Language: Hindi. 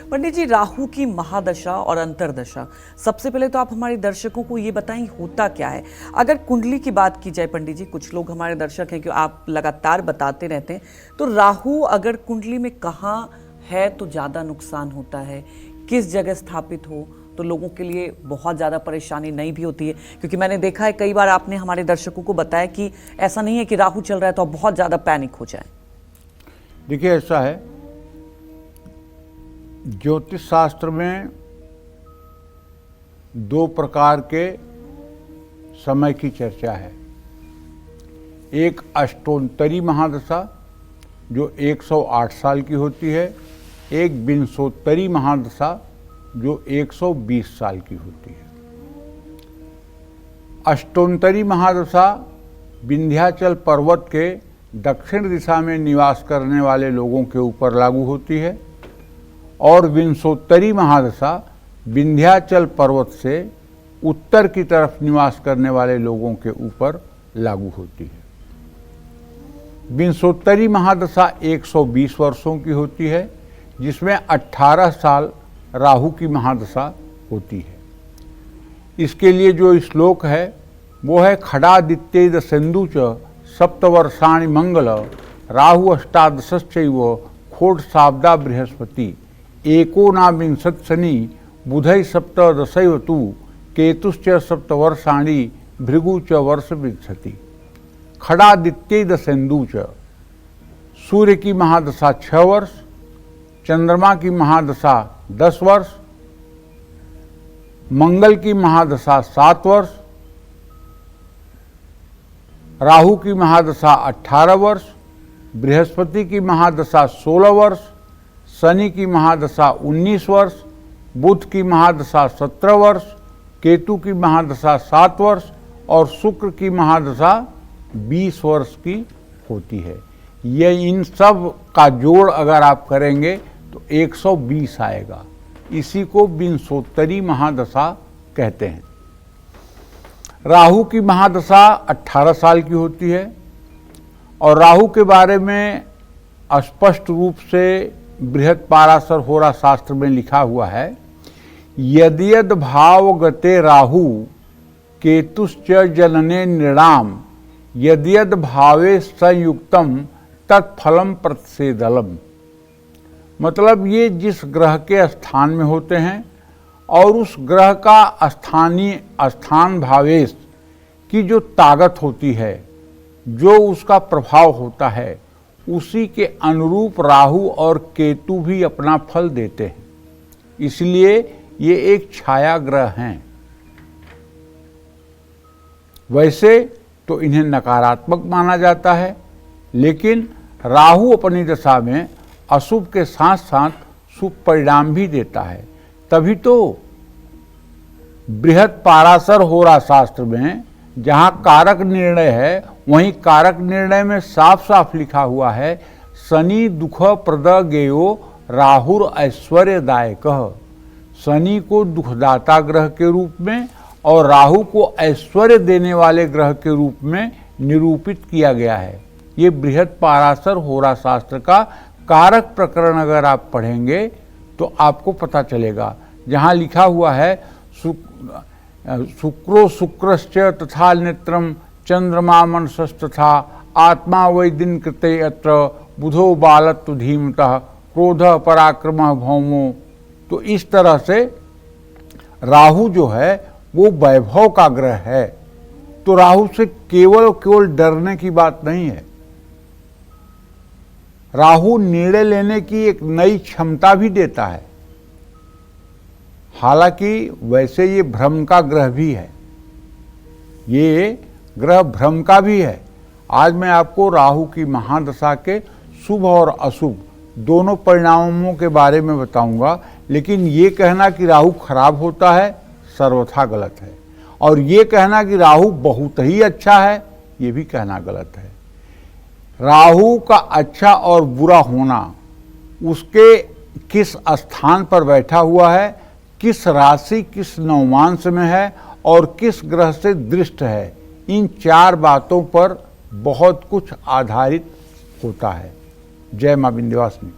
पंडित जी, राहु की महादशा और अंतरदशा, सबसे पहले तो आप हमारे दर्शकों को ये बताएं होता क्या है। अगर कुंडली की बात की जाए पंडित जी, कुछ लोग हमारे दर्शक हैं कि आप लगातार बताते रहते हैं, तो राहु अगर कुंडली में कहाँ है तो ज़्यादा नुकसान होता है, किस जगह स्थापित हो तो लोगों के लिए बहुत ज़्यादा परेशानी नहीं भी होती है। क्योंकि मैंने देखा है कई बार आपने हमारे दर्शकों को बताया कि ऐसा नहीं है कि राहु चल रहा है तो आप बहुत ज़्यादा पैनिक हो जाए। देखिए, ऐसा है, ज्योतिष शास्त्र में दो प्रकार के समय की चर्चा है। एक अष्टोत्तरी महादशा जो 108 साल की होती है, एक विंशोत्तरी महादशा जो 120 साल की होती है। अष्टोत्तरी महादशा विंध्याचल पर्वत के दक्षिण दिशा में निवास करने वाले लोगों के ऊपर लागू होती है और विंशोत्तरी महादशा विंध्याचल पर्वत से उत्तर की तरफ निवास करने वाले लोगों के ऊपर लागू होती है। विंशोत्तरी महादशा 120 वर्षों की होती है, जिसमें 18 साल राहु की महादशा होती है। इसके लिए जो श्लोक है वो है खडादित्ये दशेन्दु च सप्तवर्षाणि मंगल राहु अष्टादशश्चैव खोट शाब्दा बृहस्पति एकोनाविंशत् शनि बुधै सप्तदशैव तु केतुश्च सप्तवर्षाणि भृगु च वर्ष विंशति। खडादित्ये दशेन्दु च, सूर्य की महादशा 6 वर्ष, चंद्रमा की महादशा 10 वर्ष, मंगल की महादशा 7 वर्ष, राहु की महादशा 18 वर्ष, बृहस्पति की महादशा 16 वर्ष, शनि की महादशा 19 वर्ष, बुध की महादशा 17 वर्ष, केतु की महादशा 7 वर्ष और शुक्र की महादशा 20 वर्ष की होती है। ये इन सब का जोड़ अगर आप करेंगे तो 120 आएगा। इसी को विंशोत्तरी महादशा कहते हैं। राहु की महादशा 18 साल की होती है और राहु के बारे में स्पष्ट रूप से बृहत पाराशर होरा शास्त्र में लिखा हुआ है, यद्यद भावगते राहु केतुश्च जनने नृणाम यद्यद भावे संयुक्तम तत्फलम प्रतिषेधलम। मतलब ये जिस ग्रह के स्थान में होते हैं और उस ग्रह का स्थानीय स्थान भावेश की जो ताकत होती है, जो उसका प्रभाव होता है, उसी के अनुरूप राहु और केतु भी अपना फल देते हैं। इसलिए ये एक छाया ग्रह हैं। वैसे तो इन्हें नकारात्मक माना जाता है, लेकिन राहु अपनी दशा में अशुभ के साथ साथ शुभ परिणाम भी देता है। तभी तो बृहत पाराशर होरा शास्त्र में जहाँ कारक निर्णय है, वहीं कारक निर्णय में साफ साफ लिखा हुआ है, शनि दुख प्रद गेयो राहुर ऐश्वर्यदायकः। शनि को दुखदाता ग्रह के रूप में और राहु को ऐश्वर्य देने वाले ग्रह के रूप में निरूपित किया गया है। ये बृहत पाराशर होरा शास्त्र का कारक प्रकरण अगर आप पढ़ेंगे तो आपको पता चलेगा, जहाँ लिखा हुआ है शुक्रो शुक्रश्च तथा नेत्रम चंद्रमा मनसस्तथा आत्मा वै दिन कृते अत्र बुधो बालत्व धीमतः क्रोध पराक्रम भौमो। तो इस तरह से राहु जो है वो वैभव का ग्रह है। तो राहु से केवल डरने की बात नहीं है। राहु निर्णय लेने की एक नई क्षमता भी देता है। हालांकि वैसे ये भ्रम का ग्रह भी है, ये ग्रह भ्रम का भी है। आज मैं आपको राहु की महादशा के शुभ और अशुभ दोनों परिणामों के बारे में बताऊंगा, लेकिन ये कहना कि राहु खराब होता है सर्वथा गलत है, और ये कहना कि राहु बहुत ही अच्छा है ये भी कहना गलत है। राहु का अच्छा और बुरा होना उसके किस स्थान पर बैठा हुआ है, किस राशि किस नवमांश में है और किस ग्रह से दृष्ट है, इन 4 बातों पर बहुत कुछ आधारित होता है। जय मां विंध्यवासिनी।